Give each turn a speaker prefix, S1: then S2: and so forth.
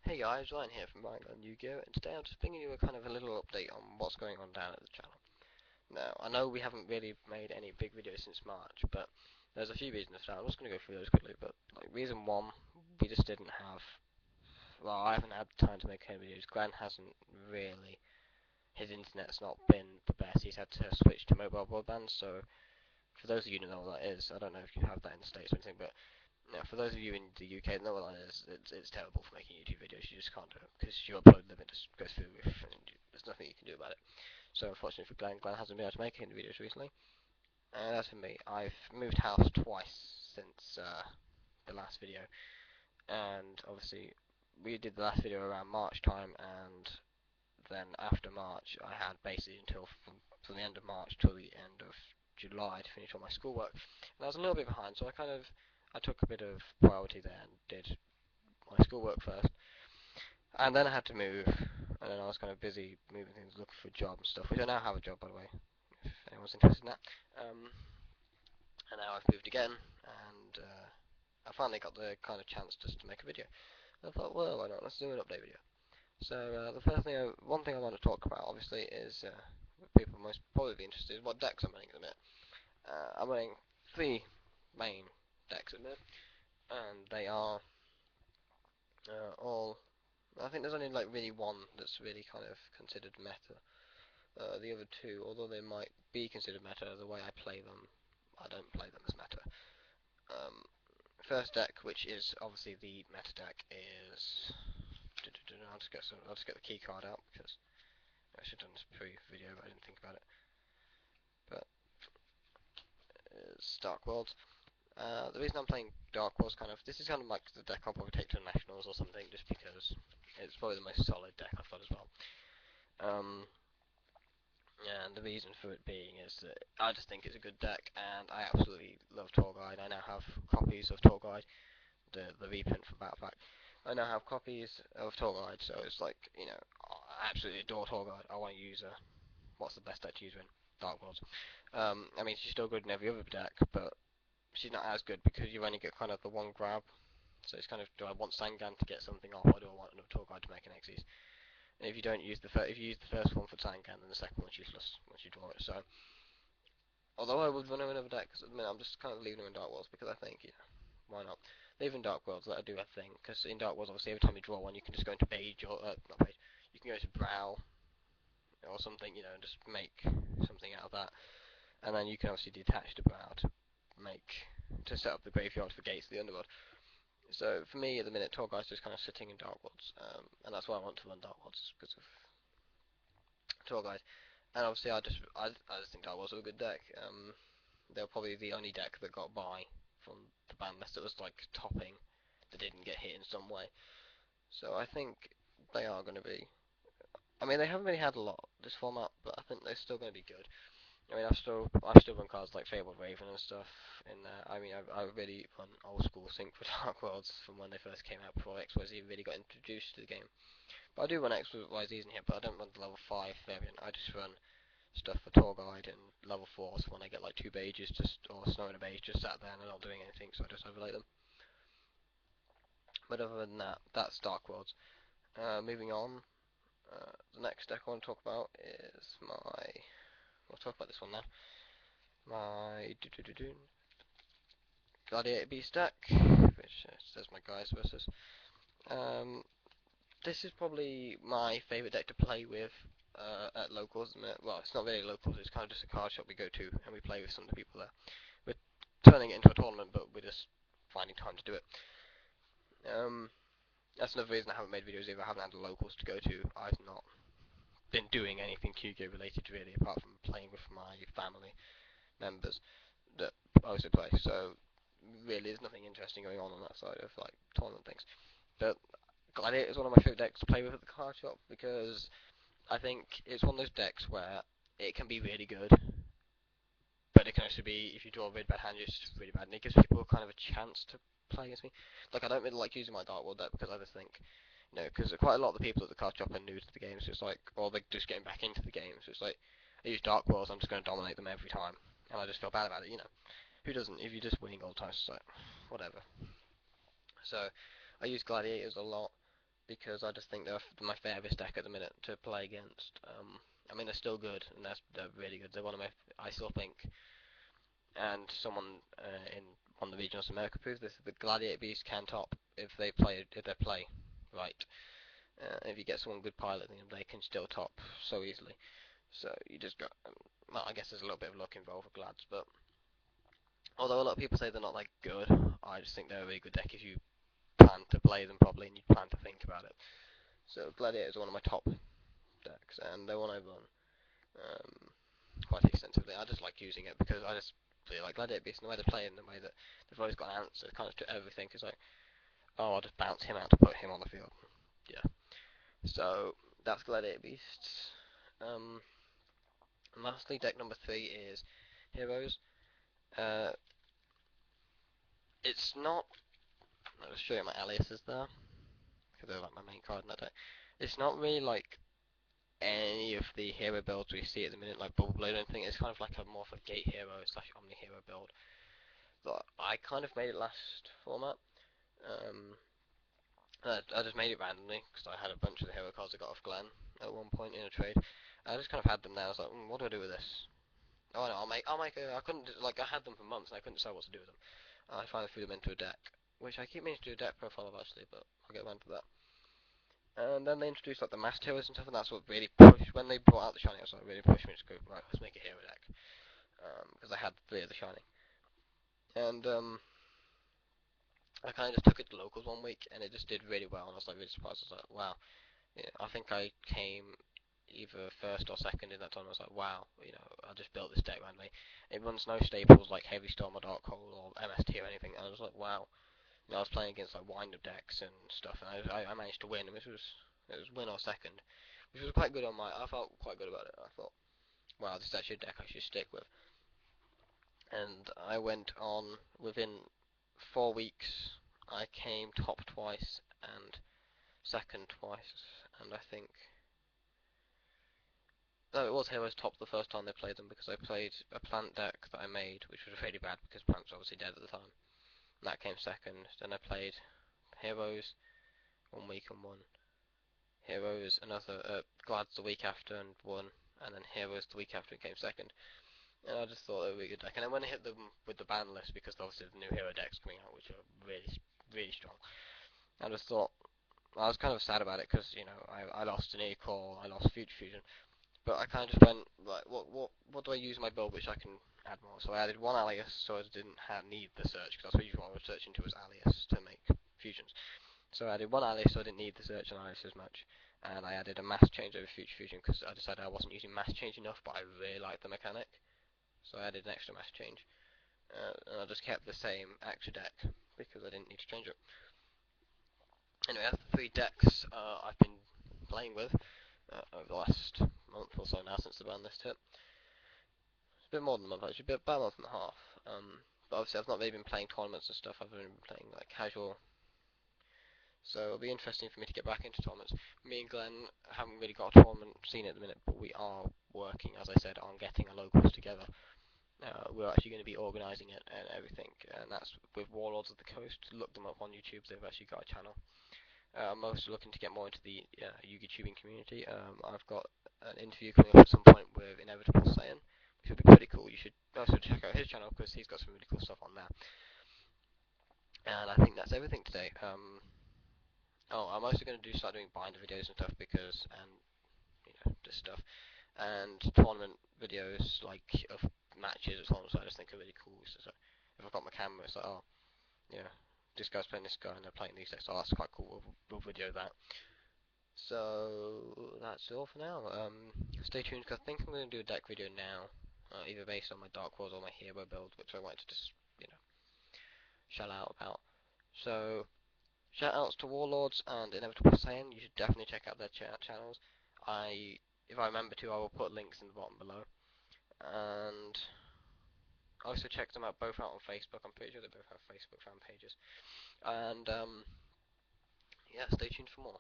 S1: Hey guys, Ryan here from Ryan on Yu-Gi-Oh! And today I'm just bringing you a kind of a little update on what's going on down at the channel. Now, I know we haven't really made any big videos since March, but there's a few reasons for that. I'm just going to go through those quickly, but like reason one, we just didn't have, well, I haven't had time to make any videos. Glenn hasn't really, his internet's not been the best. He's had to switch to mobile broadband, so for those of you who know what that is, I don't know if you have that in the States or anything, but now, for those of you in the UK that know what that is, it's terrible for making YouTube videos. You just can't do it because your upload limit just goes through the roof, and there's nothing you can do about it. So unfortunately for Glenn, Glenn hasn't been able to make any videos recently. And as for me, I've moved house twice since the last video, and obviously we did the last video around March time, and then after March, I had basically until from the end of March till the end of July to finish all my schoolwork, and I was a little bit behind, so I took a bit of priority there and did my schoolwork first, and then I had to move, and then I was kind of busy moving things, looking for a job and stuff, which I now have a job by the way, if anyone's interested in that. And now I've moved again, and I finally got the kind of chance just to make a video. And I thought, well, why not? Let's do an update video. So the first thing, one thing I want to talk about, obviously, is what people most probably be interested in what decks I'm running at the minute. I'm running three main decks at the minute, and they are all. I think there's only like really one that's really kind of considered meta. The other two, although they might be considered meta, the way I play them, I don't play them as meta. Um, First deck, which is obviously the meta deck, is. I'll just get the key card out because I should have done this pre-video, but I didn't think about it. But it's Dark Worlds. The reason I'm playing Dark Worlds this is kind of like the deck I'll probably take to the Nationals or something, just because it's probably the most solid deck I've got as well. Um, and the reason for it being is that I just think it's a good deck, and I absolutely love Tour Guide. I now have copies of Tour Guide, the reprint from Battle Pack. I now have copies of Tour Guide, so it's like, I absolutely adore Tour Guide. I want to use her. What's the best deck to use her in? Dark Worlds. I mean, she's still good in every other deck, but she's not as good because you only get kind of the one grab. So it's kind of, do I want Sangan to get something off, or do I want another Tour Guide to make an Xyz? And if you don't use if you use the first one for Sangan, then the second one's useless once you draw it. So, although I would run him in another deck, because at the minute I'm just kind of leaving him in Dark Worlds because I think, why not? Leave in Dark Worlds, let her do her thing, because in Dark Worlds, obviously, every time you draw one, you can just go into Beige, or, not Beige, you can go to Brow, or something, and just make something out of that. And then you can obviously detach the Brow to set up the graveyard for Gates of the Underworld. So for me, at the minute, Torghast is just kind of sitting in Dark Worlds, and that's why I want to run Dark Worlds, because of Torghast. And obviously, I just think Dark Worlds are a good deck. They're probably the only deck that got by from the ban list that was like topping, that didn't get hit in some way. So I think they are going to be. I mean, they haven't really had a lot this format, but I think they're still going to be good. I mean, I've still run cards like Fabled Raven and stuff in there. I mean, I really run old school Sync for Dark Worlds from when they first came out before XYZ really got introduced to the game. But I do run XYZs in here, but I don't run the level 5 variant. I just run stuff for Tour Guide and level 4s when I get like 2 Bages or Snow and a Bage just sat there and they're not doing anything, so I just overlay them. But other than that, that's Dark Worlds. Moving on, the next deck I want to talk about is we'll talk about this one now. My Gladiator Beast deck, which says my guys versus. Um, this is probably my favourite deck to play with at locals. Well, it's not really locals, it's kind of just a card shop we go to and we play with some of the people there. We're turning it into a tournament, but we're just finding time to do it. That's another reason I haven't made videos either. I haven't had the locals to go to. I've not been doing anything Yu-Gi-Oh related really, apart from playing with my family members that also play. So really, there's nothing interesting going on that side of like tournament things. But Gladiator is one of my favourite decks to play with at the card shop because I think it's one of those decks where it can be really good, but it can also be, if you draw a really bad hand, it's just really bad, and it gives people kind of a chance to play against me. Like, I don't really like using my Dark World deck because I just think, because quite a lot of the people at the card shop are new to the game, so it's like, or they're just getting back into the game, so it's like, I use Dark Worlds, I'm just going to dominate them every time, and I just feel bad about it, Who doesn't? If you're just winning all the time, it's like, whatever. So, I use Gladiators a lot, because I just think they're my fairest deck at the minute to play against. I mean, they're still good, and they're really good. They're one of my, I still think, and someone in one of the regionals in America proves this: the Gladiator Beast can top if they play right. If you get someone good piloting them, they can still top so easily. So you just got, well, I guess there's a little bit of luck involved with Glads, but although a lot of people say they're not like good, I just think they're a really good deck if you plan to play them properly and you plan to think about it. So Gladiator is one of my top decks, and they're one I run um, quite extensively. I just like using it because I just really like Gladiator Beast and the way they play in the way that they've always got an answer kind of to everything. It's like, oh, I'll just bounce him out to put him on the field. Yeah. So that's Gladiator Beasts. Um, and lastly, deck number 3 is Heroes. Uh, it's not. I'll show you my aliases there because they're like my main card in that deck. It's not really like any of the hero builds we see at the minute, like Bubble Blade or anything. It's kind of like a more of a Gate Hero slash Omni Hero build. But I kind of made it last format. Um, I just made it randomly because I had a bunch of the hero cards I got off Glenn at one point in a trade. I just kind of had them there. I was like, what do I do with this? Oh no, I couldn't like I had them for months and I couldn't decide what to do with them. I finally threw them into a deck, which I keep meaning to do a deck profile of actually, but I'll get around to that. And then they introduced like the masked heroes and stuff, and that's what really pushed when they brought out the shiny. I was like, really pushed me to go right. Let's make a hero deck because I had 3 of the shiny, and I kind of just took it to locals one week, and it just did really well. And I was like really surprised. I was like, wow. Yeah, I think I came either first or second in that time. I was like, wow, I just built this deck randomly. It runs no staples like Heavy Storm or Dark Hole or MST or anything. And I was like, wow. I was playing against like wind-up decks and stuff, and I managed to win. And it was win or second, which was quite good on my. I felt quite good about it. I thought, wow, this is actually a deck I should stick with. And I went on within 4 weeks. I came top twice and second twice, and I think no, it was Heroes top the first time they played them because I played a plant deck that I made, which was really bad because plants were obviously dead at the time. And that came second. Then I played Heroes 1 week and won. Heroes another Glads the week after and won. And then Heroes the week after and came second. And I just thought they were a good deck. And then when I hit them with the ban list, because obviously the new hero decks coming out, which are really strong, I just thought I was kind of sad about it because I lost an E-Core, I lost Future Fusion, but I kind of just went like, what do I use in my build which I can add more? So I added one alias, so I didn't need the search because that's what usually what I was searching to was alias to make fusions. So I added one alias, so I didn't need the search and alias as much. And I added a mass change over future fusion because I decided I wasn't using mass change enough, but I really liked the mechanic. So I added an extra mass change, and I just kept the same extra deck because I didn't need to change it. Anyway, that's the 3 decks I've been playing with over the last month or so now since the ban list hit. It's a bit more than a month actually, about a month and a half. But obviously I've not really been playing tournaments and stuff. I've only been playing like casual. So it'll be interesting for me to get back into tournaments. Me and Glenn haven't really got a tournament scene at the minute, but we are working, as I said, on getting our locals together. We're actually going to be organising it and everything, and that's with Warlords of the Coast. Look them up on YouTube. They've actually got a channel. I'm also looking to get more into the Yugi tubing community. I've got an interview coming up at some point with Inevitable Saiyan, which would be pretty cool. You should also check out his channel because he's got some really cool stuff on there. And I think that's everything today. Oh, I'm also going to start doing binder videos and stuff because, and this stuff, and tournament videos like of matches or tournaments I just think are really cool. So if I've got my camera, it's like, oh, yeah, this guy's playing this guy and they're playing these decks. Oh, that's quite cool. We'll video that. So that's all for now. Stay tuned because I think I'm going to do a deck video now, either based on my Dark Wars or my hero build, which I wanted to just shell out about. So shout outs to Warlords and Inevitable Saiyan. You should definitely check out their channels. If I remember to, I will put links in the bottom below. And also check them out both out on Facebook. I'm pretty sure they both have Facebook fan pages. And yeah, stay tuned for more.